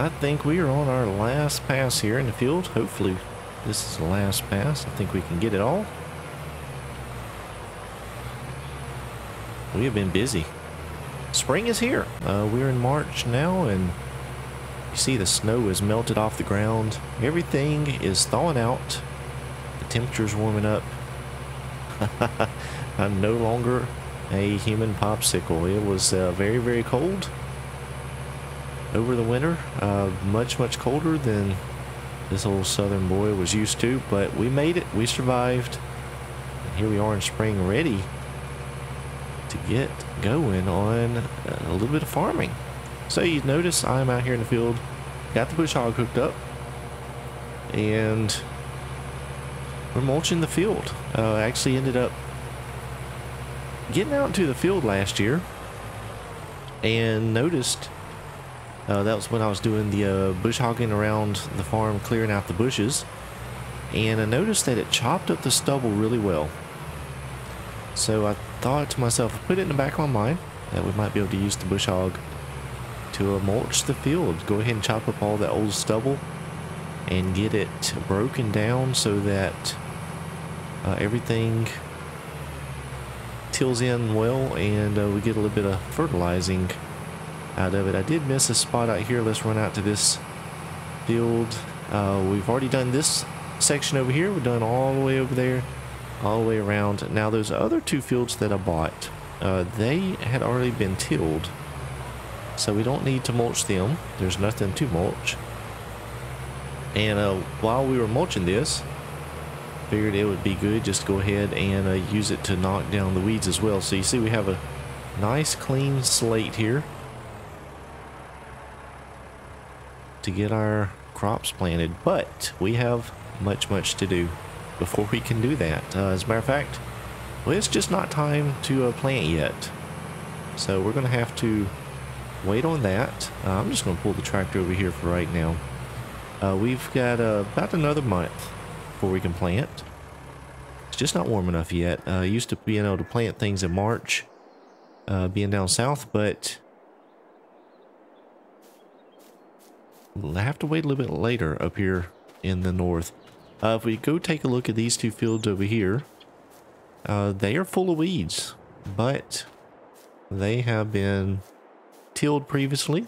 I think we are on our last pass here in the field. Hopefully this is the last pass. I think we can get it all. We have been busy. Spring is here. We're in March now, and you see the snow is melted off the ground. Everything is thawing out. The temperature's warming up. I'm no longer a human popsicle. It was very, very cold over the winter. Much colder than this old southern boy was used to, but we made it. We survived. And here we are in spring, ready to get going on a little bit of farming. So you notice I'm out here in the field, got the bush hog hooked up, and we're mulching the field. I actually ended up getting out into the field last year and noticed that was when I was doing the bush hogging around the farm, clearing out the bushes, and I noticed that it chopped up the stubble really well. So I thought to myself, put it in the back of my mind that we might be able to use the bush hog to mulch the field. Go ahead and chop up all that old stubble and get it broken down so that everything tills in well, and we get a little bit of fertilizing out of it. I did miss a spot out here. Let's run out to this field. We've already done this section over here. We've done all the way over there, all the way around. Now those other two fields that I bought, they had already been tilled, so we don't need to mulch them. There's nothing to mulch. And while we were mulching this, figured it would be good just to go ahead and use it to knock down the weeds as well. So you see we have a nice clean slate here to get our crops planted, but we have much to do before we can do that. As a matter of fact, well, it's just not time to plant yet, so we're gonna have to wait on that. I'm just gonna pull the tractor over here for right now. We've got about another month before we can plant. It's just not warm enough yet. Used to being able to plant things in March, being down south, but we'll have to wait a little bit later up here in the north. If we go take a look at these two fields over here, they are full of weeds, but they have been tilled previously.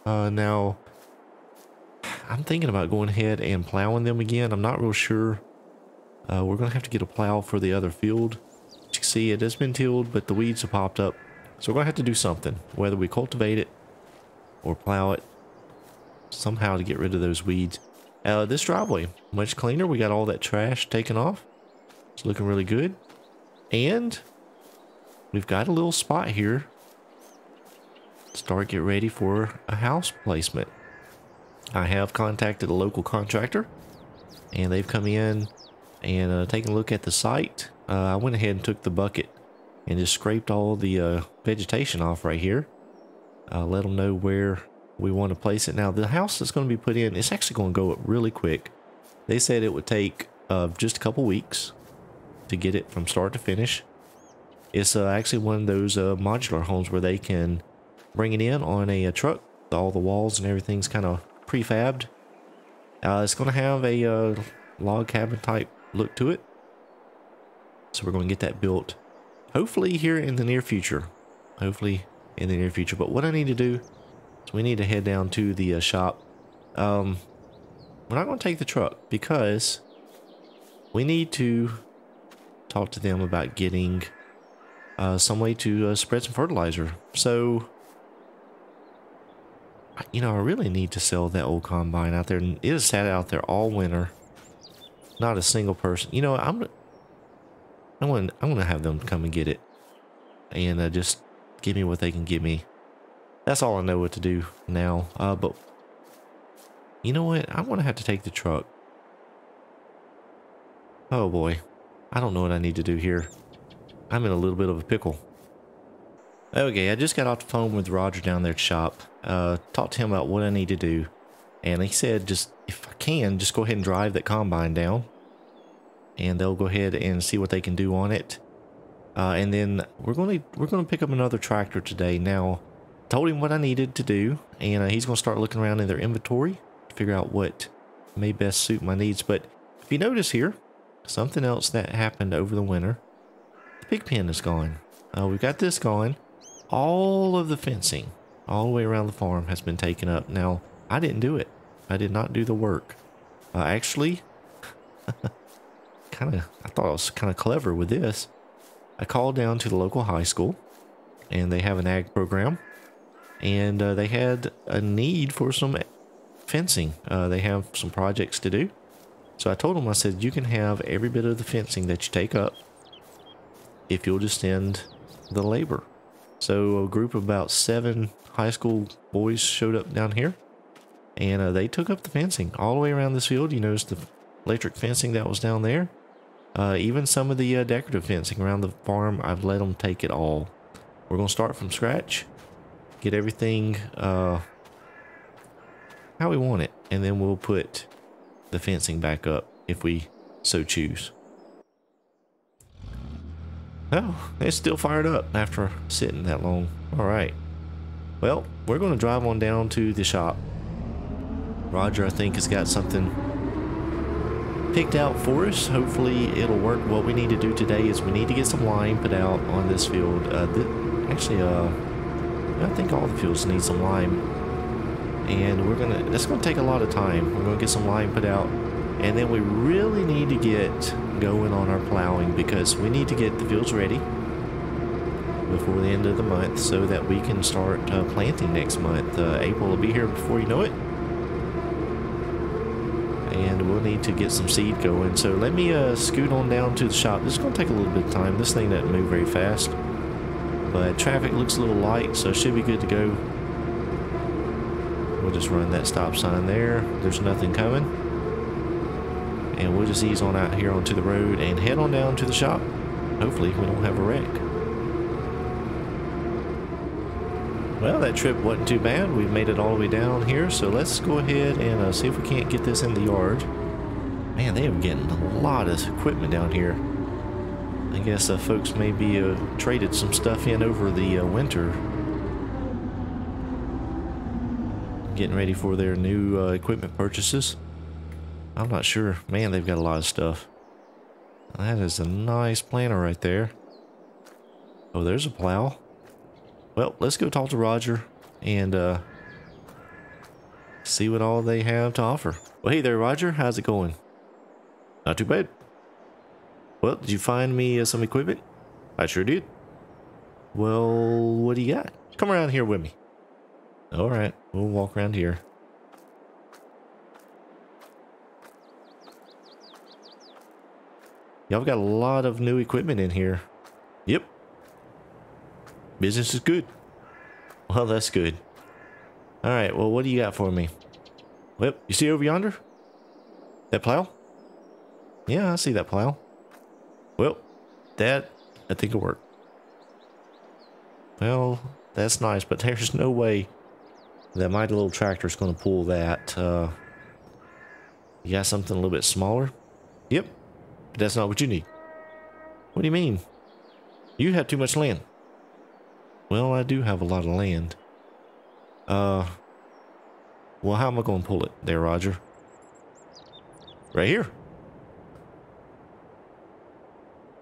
Now I'm thinking about going ahead and plowing them again. I'm not real sure. We're gonna have to get a plow for the other field. As you can see, it has been tilled, but the weeds have popped up, so we're gonna have to do something, whether we cultivate it or plow it somehow to get rid of those weeds. This driveway, much cleaner. We got all that trash taken off. It's looking really good. And we've got a little spot here to start get ready for a house placement. I have contacted a local contractor, and they've come in and taken a look at the site. I went ahead and took the bucket and just scraped all the vegetation off right here. Let them know where we want to place it. Now the house that's going to be put in, it's actually going to go up really quick. They said it would take just a couple weeks to get it from start to finish. It's actually one of those modular homes where they can bring it in on a truck. All the walls and everything's kind of prefabbed. It's going to have a log cabin type look to it, so we're going to get that built hopefully here in the near future. But what I need to do, we need to head down to the shop. We're not going to take the truck because we need to talk to them about getting some way to spread some fertilizer. So, you know, I really need to sell that old combine out there. It has sat out there all winter. Not a single person. You know, I'm gonna have them come and get it and just give me what they can give me. That's all I know what to do now. But you know what? I'm gonna have to take the truck. Oh boy, I don't know what I need to do here. I'm in a little bit of a pickle. Okay, I just got off the phone with Roger down there at the shop. Talked to him about what I need to do, and he said, just if I can, just go ahead and drive that combine down, and they'll go ahead and see what they can do on it. And then we're gonna pick up another tractor today. Now, told him what I needed to do, and he's going to start looking around in their inventory to figure out what may best suit my needs. But if you notice here, something else that happened over the winter, the pig pen is gone. We've got this gone. All of the fencing all the way around the farm has been taken up. Now, I didn't do it. I did not do the work. Actually, I thought I was kind of clever with this. I called down to the local high school, and they have an ag program, and they had a need for some fencing. They have some projects to do. So I told them, I said, you can have every bit of the fencing that you take up if you'll just send the labor. So a group of about 7 high school boys showed up down here, and they took up the fencing all the way around this field. You notice the electric fencing that was down there. Even some of the decorative fencing around the farm, I've let them take it all. We're going to start from scratch, get everything how we want it, and then we'll put the fencing back up if we so choose. Oh, it's still fired up after sitting that long. All right. Well, we're going to drive on down to the shop. Roger, I think, has got something picked out for us. Hopefully it'll work. What we need to do today is we need to get some lime put out on this field. Actually, I think all the fields need some lime, and that's gonna take a lot of time. We're gonna get some lime put out, and then we really need to get going on our plowing, because we need to get the fields ready before the end of the month so that we can start planting next month. April will be here before you know it, and we'll need to get some seed going. So let me scoot on down to the shop. This is going to take a little bit of time. This thing doesn't move very fast, but traffic looks a little light, so it should be good to go. We'll just run that stop sign there. There's nothing coming, and we'll just ease on out here onto the road and head on down to the shop. Hopefully we don't have a wreck. Well, that trip wasn't too bad. We've made it all the way down here, so let's go ahead and see if we can't get this in the yard. Man, they are getting a lot of equipment down here. I guess folks maybe traded some stuff in over the winter, getting ready for their new equipment purchases. I'm not sure. Man, they've got a lot of stuff. That is a nice planter right there. Oh, there's a plow. Well, let's go talk to Roger and see what all they have to offer. Well, hey there, Roger. How's it going? Not too bad. Well, did you find me some equipment? I sure did. Well, what do you got? Come around here with me. All right, we'll walk around here. Y'all got a lot of new equipment in here. Yep. Business is good. Well, that's good. All right, well, what do you got for me? Well, you see over yonder? That plow? Yeah, I see that plow. Well, that, I think will work. Well, that's nice, but there's no way that mighty little tractor is going to pull that. You got something a little bit smaller? Yep, but that's not what you need. What do you mean? You have too much land. Well, I do have a lot of land. Well, how am I going to pull it there, Roger? Right here.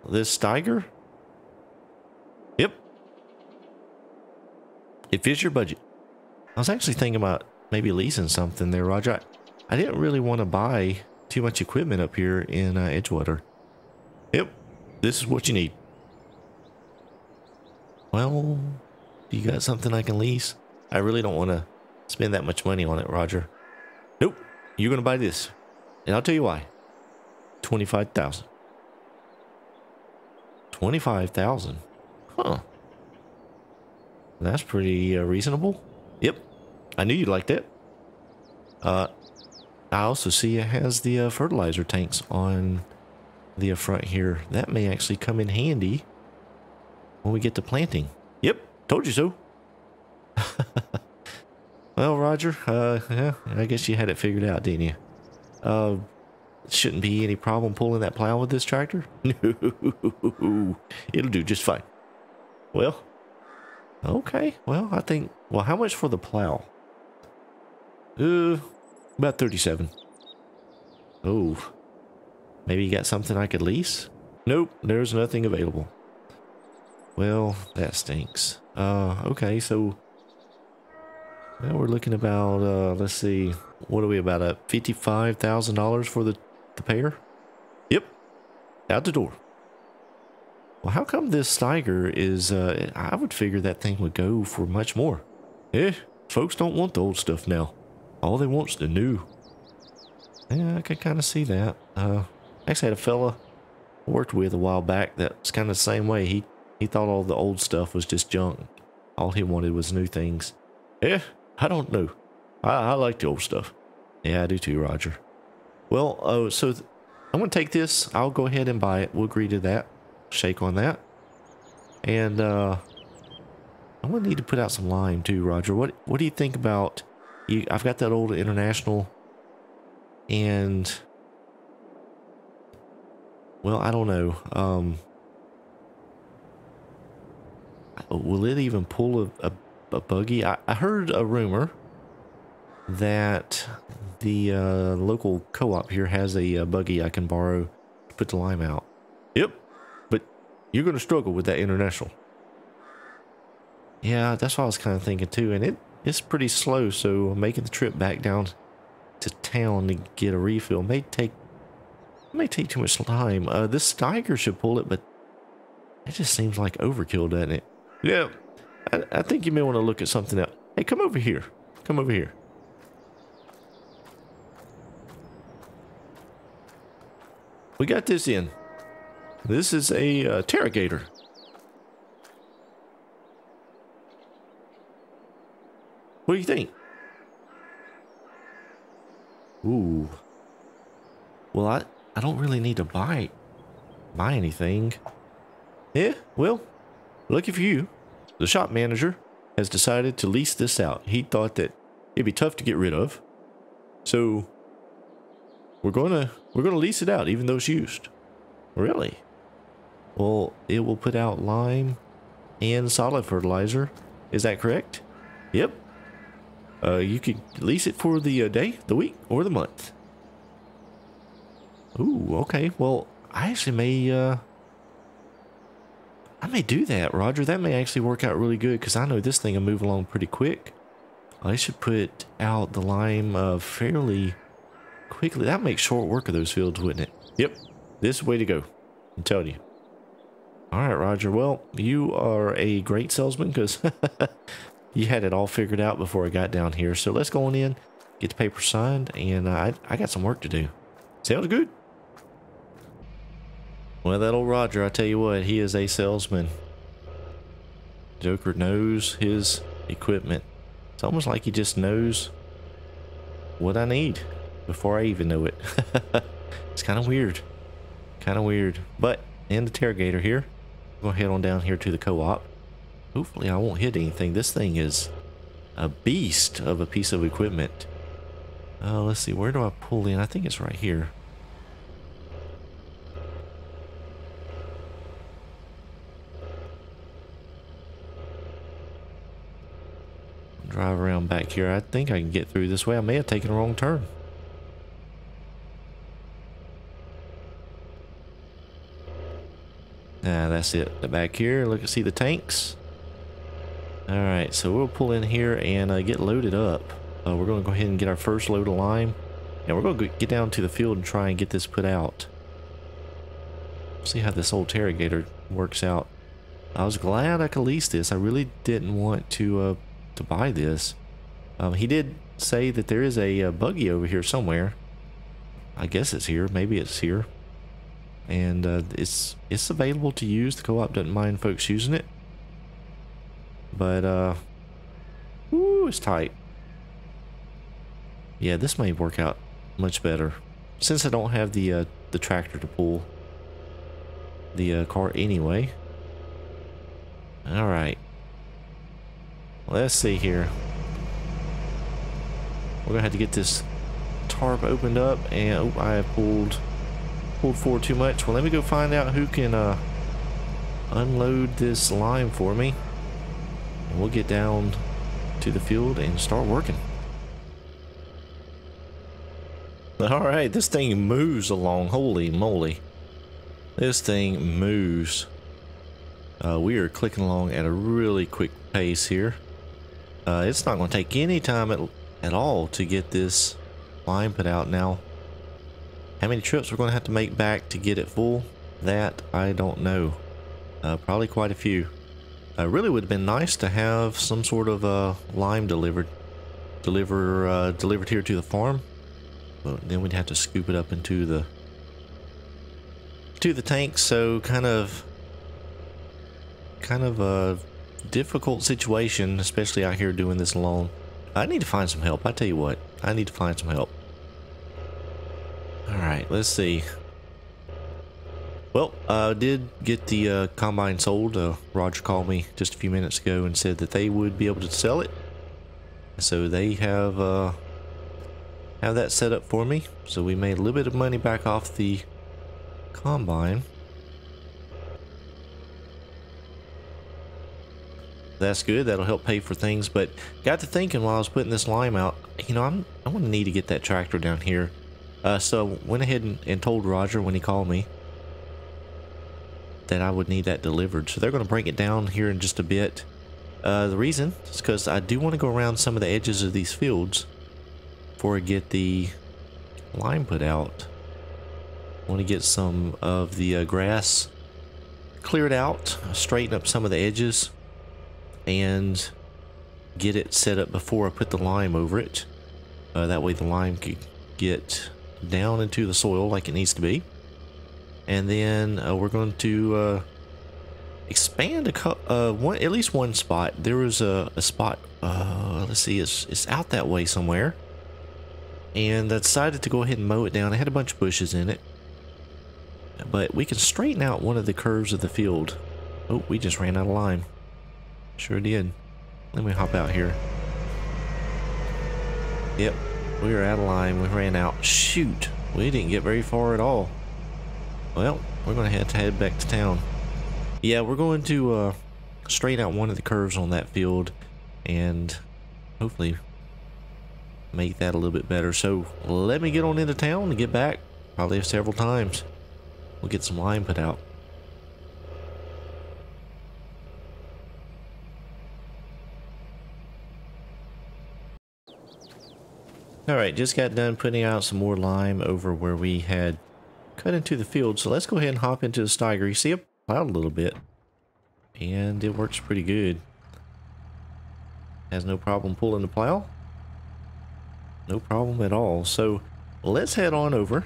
This Steiger? Yep. It fits your budget. I was actually thinking about maybe leasing something there, Roger. I didn't really want to buy too much equipment up here in Edgewater. Yep. This is what you need. Well, do you got something I can lease? I really don't want to spend that much money on it, Roger. Nope. You're going to buy this. And I'll tell you why. 25,000. 25,000. Huh. That's pretty reasonable. Yep. I knew you'd like that. I also see it has the fertilizer tanks on the front here. That may actually come in handy when we get to planting. Yep. Told you so. Well, Roger, yeah, I guess you had it figured out, didn't you? Shouldn't be any problem pulling that plow with this tractor. No, it'll do just fine. Well, okay. Well, I think Well, how much for the plow? About 37. Oh, maybe you got something I could lease? Nope, there's nothing available. Well, that stinks. Okay, so now we're looking about, let's see, what are we about at? $55,000 for the pair? Yep, out the door. Well, how come this Steiger is, I would figure that thing would go for much more. Folks don't want the old stuff now. All they want's the new. Yeah, I can kind of see that. Actually had a fella I worked with a while back that's kind of the same way. He thought all the old stuff was just junk. All he wanted was new things. I don't know. I like the old stuff. Yeah, I do too, Roger. Well, so I'm going to take this. I'll go ahead and buy it. We'll agree to that. Shake on that. And I'm going to need to put out some lime too, Roger. What do you think about... I've got that old International. And... well, I don't know. Will it even pull a buggy? I heard a rumor that the local co-op here has a buggy I can borrow to put the lime out. Yep, but you're going to struggle with that International. Yeah, that's what I was kind of thinking too, and it's pretty slow, so making the trip back down to town to get a refill may take too much time. This Steiger should pull it, but it just seems like overkill, doesn't it? Yeah, I think you may want to look at something else. Hey, come over here. Come over here. We got this in. This is a Terragator. What do you think? Ooh. Well, I don't really need to buy anything. Yeah, well, lucky for you, the shop manager has decided to lease this out. He thought that it'd be tough to get rid of, so we're gonna lease it out, even though it's used. Really? Well, it will put out lime and solid fertilizer. Is that correct? Yep. You could lease it for the day, the week, or the month. Ooh, okay. Well, I actually may do that, Roger. That may actually work out really good, because I know this thing will move along pretty quick. I should put out the lime fairly quickly. That makes short work of those fields, wouldn't it? Yep. This is the way to go. I'm telling you. All right, Roger. Well, you are a great salesman, because you had it all figured out before I got down here. So let's go on in, get the paper signed, and I got some work to do. Sounds good. Well, that old Roger, I tell you what, he is a salesman. Joker knows his equipment. It's almost like he just knows what I need before I even know it. It's kind of weird. Kind of weird. But, in the Terragator here, go head on down here to the co-op. Hopefully I won't hit anything. This thing is a beast of a piece of equipment. Let's see, where do I pull in? I think it's right here. Drive around back here. I think I can get through this way. I may have taken a wrong turn. That's it. The back here. Look and see the tanks. Alright, so we'll pull in here and get loaded up. We're going to go ahead and get our first load of lime. And we're going to get down to the field and try and get this put out. See how this old Terragator works out. I was glad I could lease this. I really didn't want to buy this. He did say that there is a buggy over here somewhere. I guess it's here. Maybe it's here. And it's available to use. The co-op doesn't mind folks using it. But, ooh, it's tight. Yeah, this may work out much better. Since I don't have the tractor to pull the car anyway. Alright. Let's see here. We're gonna have to get this tarp opened up, and oh, I have pulled forward too much. Well, let me go find out who can unload this lime for me, and we'll get down to to the field and start working. All right, this thing moves along. Holy moly. This thing moves. We are clicking along at a really quick pace here. It's not going to take any time at all to get this line put out now. How many trips we're going to have to make back to get it full? That I don't know. Probably quite a few. Really would have been nice to have some sort of lime delivered here to the farm. But then we'd have to scoop it up into the tank. So kind of a difficult situation, especially out here doing this alone. I need to find some help. I tell you what, I need to find some help. All right, let's see. Well, I did get the combine sold. Roger called me just a few minutes ago and said that they would be able to sell it. So they have that set up for me. So we made a little bit of money back off the combine. That's good. That'll help pay for things. But got to thinking while I was putting this lime out, you know, I'm going to need to get that tractor down here. So went ahead and told Roger when he called me that I would need that delivered. So they're going to bring it down here in just a bit. The reason is because I do want to go around some of the edges of these fields before I get the lime put out. I want to get some of the grass cleared out, straighten up some of the edges, and get it set up before I put the lime over it. That way the lime could get down into the soil like it needs to be. And then we're going to expand at least one spot. There was a spot, let's see, it's out that way somewhere. And I decided to go ahead and mow it down. It had a bunch of bushes in it. But we can straighten out one of the curves of the field. Oh, we just ran out of lime. Sure did. Let me hop out here. Yep, we were out of lime. We ran out. Shoot, we didn't get very far at all. Well, we're going to have to head back to town. Yeah, we're going to straighten out one of the curves on that field and hopefully make that a little bit better. So let me get on into town and get back. Probably several times. We'll get some lime put out. Alright, just got done putting out some more lime over where we had cut into the field. So let's go ahead and hop into the Steiger. You see it plowed a little bit. And it works pretty good. Has no problem pulling the plow. No problem at all. So let's head on over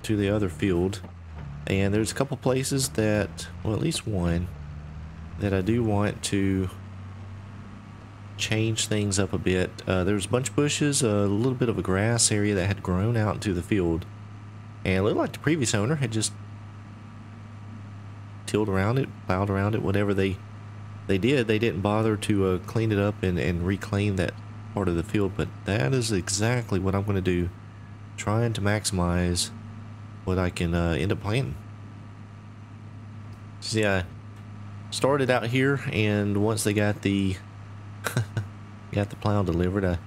to the other field. And there's a couple places that, well, at least one, that I do want to change things up a bit. There's a bunch of bushes, a little bit of a grass area that had grown out into the field. And it looked like the previous owner had just tilled around it, plowed around it, whatever they did. They didn't bother to clean it up and reclaim that part of the field. But that is exactly what I'm going to do. Trying to maximize what I can end up planting. So yeah, started out here, and once they got the got the plow delivered, I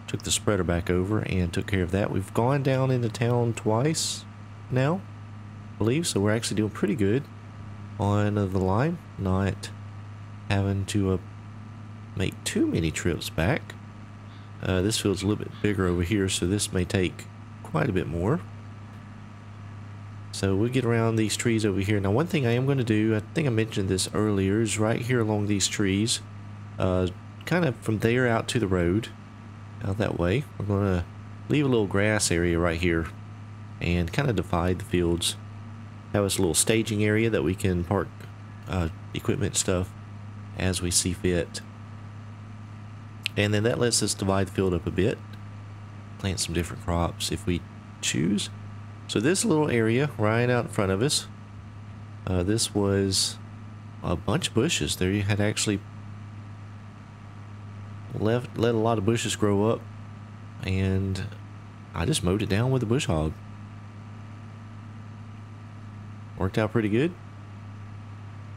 took the spreader back over and took care of that. We've gone down into town twice now, I believe, so we're actually doing pretty good on the lime, not having to make too many trips back. This field's a little bit bigger over here, so this may take quite a bit more. So we'll get around these trees over here. Now, one thing I am going to do, I think I mentioned this earlier, is right here along these trees, kind of from there out to the road, out that way, we're going to leave a little grass area right here and kind of divide the fields. Have us a little staging area that we can park equipment and stuff as we see fit. And then that lets us divide the field up a bit, plant some different crops if we choose. So this little area right out in front of us, this was a bunch of bushes. There you had actually let a lot of bushes grow up, and I just mowed it down with a bush hog. Worked out pretty good,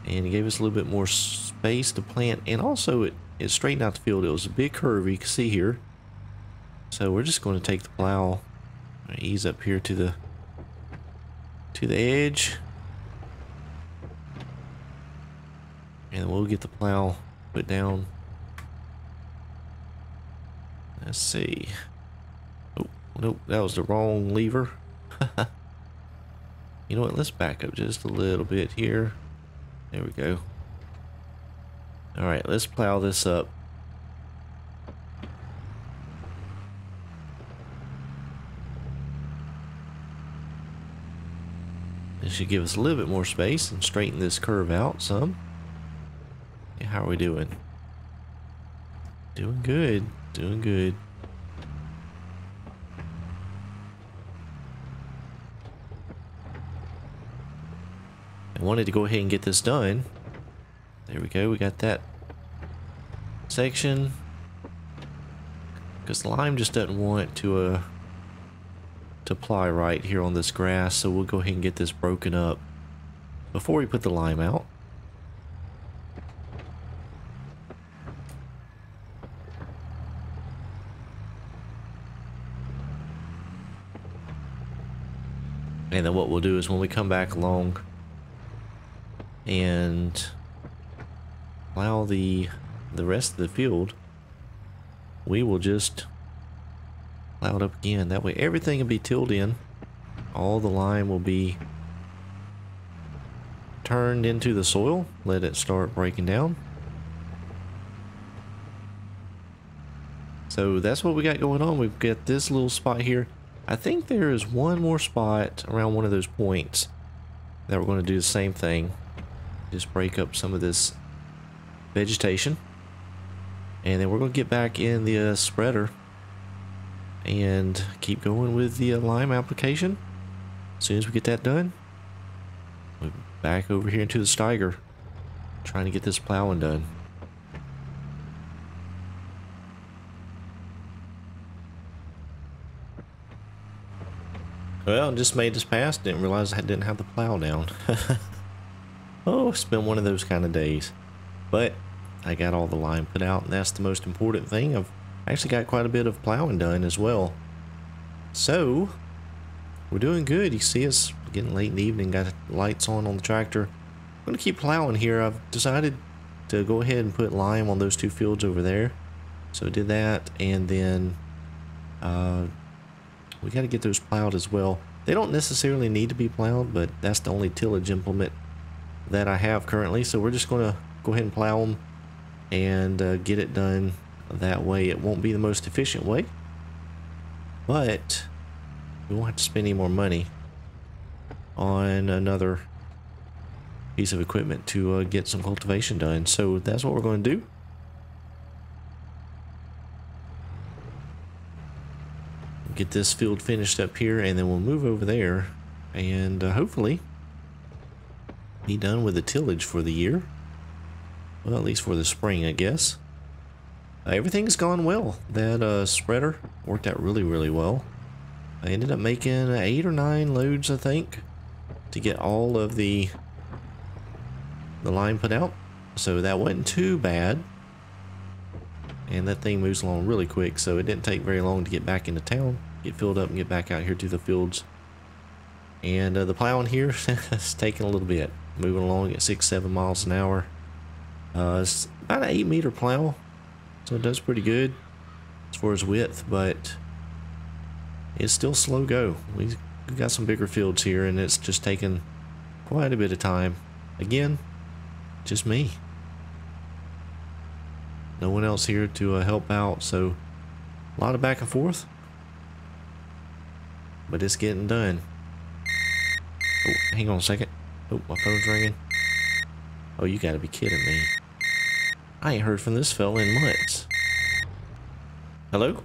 and it gave us a little bit more space to plant, and also it it straightened out the field. It was a big curve you can see here. So we're just going to take the plow, ease up here to the edge, and we'll get the plow put down. Let's see. Oh, nope, that was the wrong lever. You know what? Let's back up just a little bit here. There we go. All right, let's plow this up. This should give us a little bit more space and straighten this curve out some. Yeah, how are we doing? Doing good. Doing good. I wanted to go ahead and get this done. There we go. We got that section. Because the lime just doesn't want to apply right here on this grass, so we'll go ahead and get this broken up before we put the lime out. And then what we'll do is when we come back along and plow the rest of the field, we will just plow it up again. That way everything will be tilled in. All the lime will be turned into the soil. Let it start breaking down. So that's what we got going on. We've got this little spot here. I think there is one more spot around one of those points that we're going to do the same thing. Just break up some of this vegetation. And then we're going to get back in the spreader and keep going with the lime application. As soon as we get that done, we're back over here into the Steiger, trying to get this plowing done. Well, just made this pass. Didn't realize I didn't have the plow down. Oh, it's been one of those kind of days. But I got all the lime put out, and that's the most important thing. I've actually got quite a bit of plowing done as well. So, we're doing good. You see it's getting late in the evening, got lights on the tractor. I'm going to keep plowing here. I've decided to go ahead and put lime on those two fields over there. So I did that, and then we got to get those plowed as well. They don't necessarily need to be plowed, but that's the only tillage implement that I have currently. So we're just going to go ahead and plow them and get it done that way. It won't be the most efficient way, but we won't have to spend any more money on another piece of equipment to get some cultivation done. So that's what we're going to do. Get this field finished up here, and then we'll move over there and hopefully be done with the tillage for the year. Well, at least for the spring, I guess. Everything's gone well. That spreader worked out really, really well. I ended up making 8 or 9 loads, I think, to get all of the lime put out. So that wasn't too bad. And that thing moves along really quick, so it didn't take very long to get back into town, get filled up, and get back out here to the fields. And the plowing here is taking a little bit, moving along at 6-7 miles an hour. It's about an 8-meter plow, so it does pretty good as far as width, but it's still slow go. We've got some bigger fields here, and it's just taking quite a bit of time. Again, just me. No one else here to help out, so a lot of back and forth, but it's getting done. Oh, hang on a second. Oh, my phone's ringing. Oh, you gotta be kidding me. I ain't heard from this fella in months. Hello?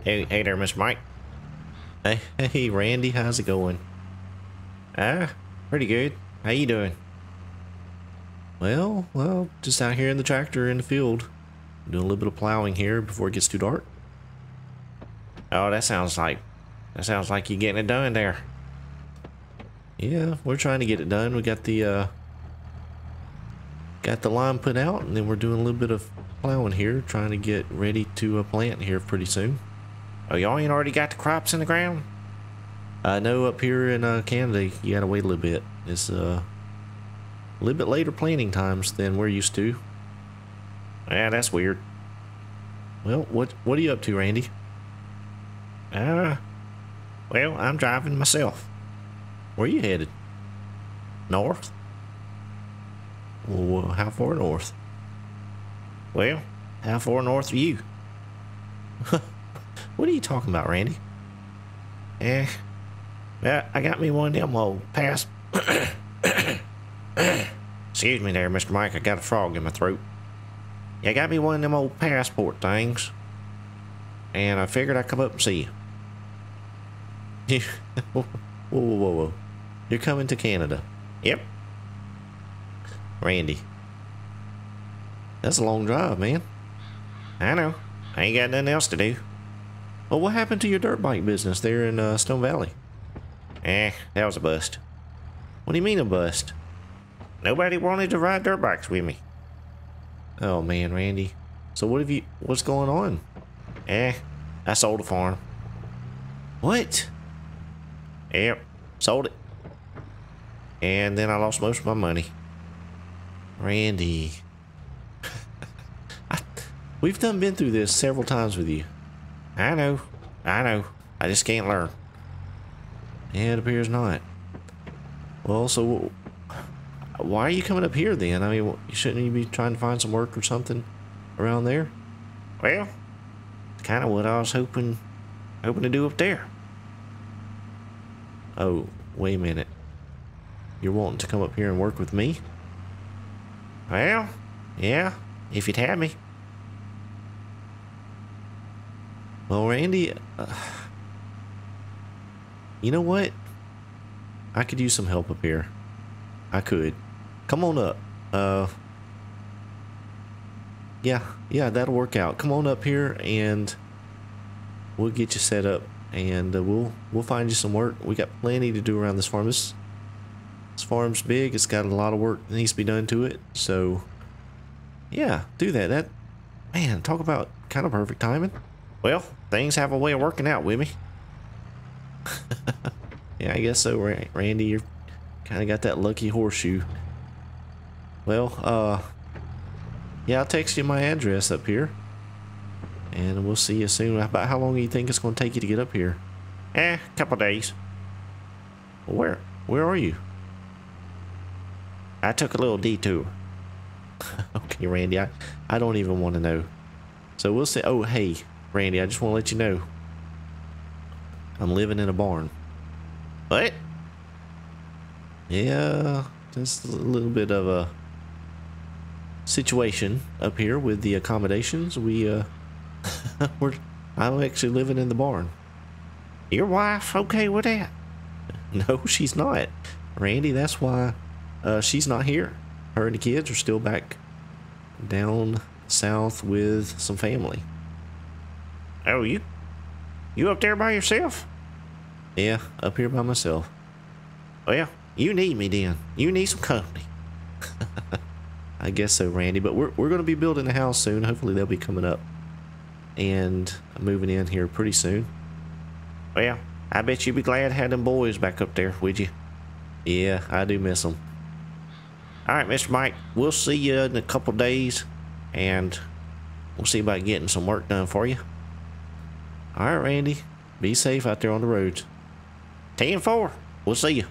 Hey there, Mr. Mike. Hey, Randy, how's it going? Pretty good. How you doing? Well, just out here in the tractor in the field, doing a little bit of plowing here before it gets too dark. Oh, that sounds like you're getting it done there. Yeah, we're trying to get it done. We got the got the line put out, and then we're doing a little bit of plowing here, trying to get ready to plant here pretty soon. Oh, y'all ain't already got the crops in the ground? I know up here in Canada, you gotta wait a little bit. It's a little bit later planting times than we're used to. Yeah, that's weird. Well, what are you up to, Randy? Well, I'm driving myself. Where are you headed? North? Well, how far north? Well, how far north are you? What are you talking about, Randy? Well, I got me one of them old pass. Excuse me there, Mr. Mike. I got a frog in my throat. Yeah, I got me one of them old passport things. And I figured I'd come up and see you. Whoa. You're coming to Canada? Yep. Randy. That's a long drive, man. I know. I ain't got nothing else to do. Well, what happened to your dirt bike business there in Stone Valley? That was a bust. What do you mean a bust? Nobody wanted to ride dirt bikes with me. Oh man, Randy. So what's going on? I sold a farm. What? Yep, sold it. And then I lost most of my money. Randy. We've been through this several times with you. I know. I just can't learn. Yeah, it appears not. Well, so why are you coming up here then? I mean, shouldn't you be trying to find some work or something around there? Well, it's kind of what I was hoping to do up there. Oh, wait a minute. You're wanting to come up here and work with me? Well, yeah, if you'd have me. Well, Randy, you know what? I could use some help up here. I could. Come on up. Yeah, that'll work out. Come on up here and we'll get you set up, and we'll find you some work. We got plenty to do around this farm. This farm's big. It's got a lot of work that needs to be done to it. So, yeah, do that. Man, talk about kind of perfect timing. Well, things have a way of working out with me. Yeah, I guess so, Randy. You're kind of got that lucky horseshoe. Well, yeah, I'll text you my address up here, and we'll see you soon. About how long do you think it's going to take you to get up here? A couple days. Where are you? I took a little detour. Okay, Randy, I don't even want to know. So we'll see. Oh, hey, Randy, I just want to let you know I'm living in a barn. What? Yeah, just a little bit of a situation up here with the accommodations. I'm actually living in the barn. Your wife okay with that? No, she's not, Randy. That's why she's not here. Her and the kids are still back down south with some family. Oh, you up there by yourself? Yeah, up here by myself. Well, you need me then. You need some company. I guess so, Randy. But we're going to be building a house soon. Hopefully they'll be coming up and moving in here pretty soon. Well, I bet you'd be glad to have them boys back up there, would you? Yeah, I do miss them. All right, Mr. Mike, we'll see you in a couple days, and we'll see about getting some work done for you. All right, Randy, be safe out there on the roads. 10-4. We'll see you.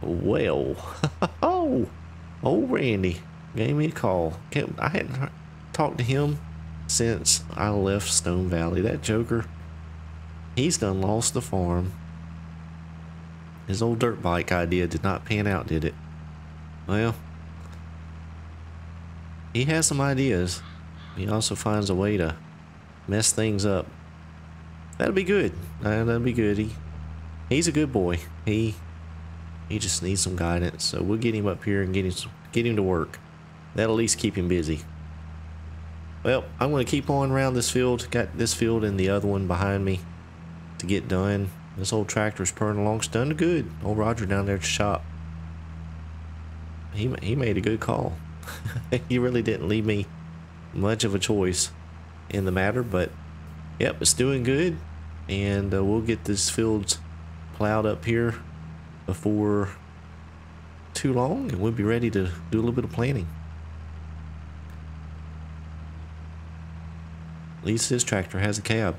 Well, oh, Randy gave me a call. I hadn't talked to him since I left Stone Valley. That joker, he's done lost the farm. His old dirt bike idea did not pan out, did it? Well, he has some ideas. He also finds a way to mess things up. That'll be good. That'll be good. He's a good boy. He just needs some guidance. So we'll get him up here and get him to work. That'll at least keep him busy. Well, I'm going to keep on around this field. Got this field and the other one behind me to get done. This old tractor's purring along. It's done good. Old Roger down there at the shop. he made a good call. He really didn't leave me much of a choice in the matter, but yep, it's doing good, and we'll get this fields plowed up here before too long, and we'll be ready to do a little bit of planting. At least this tractor has a cab.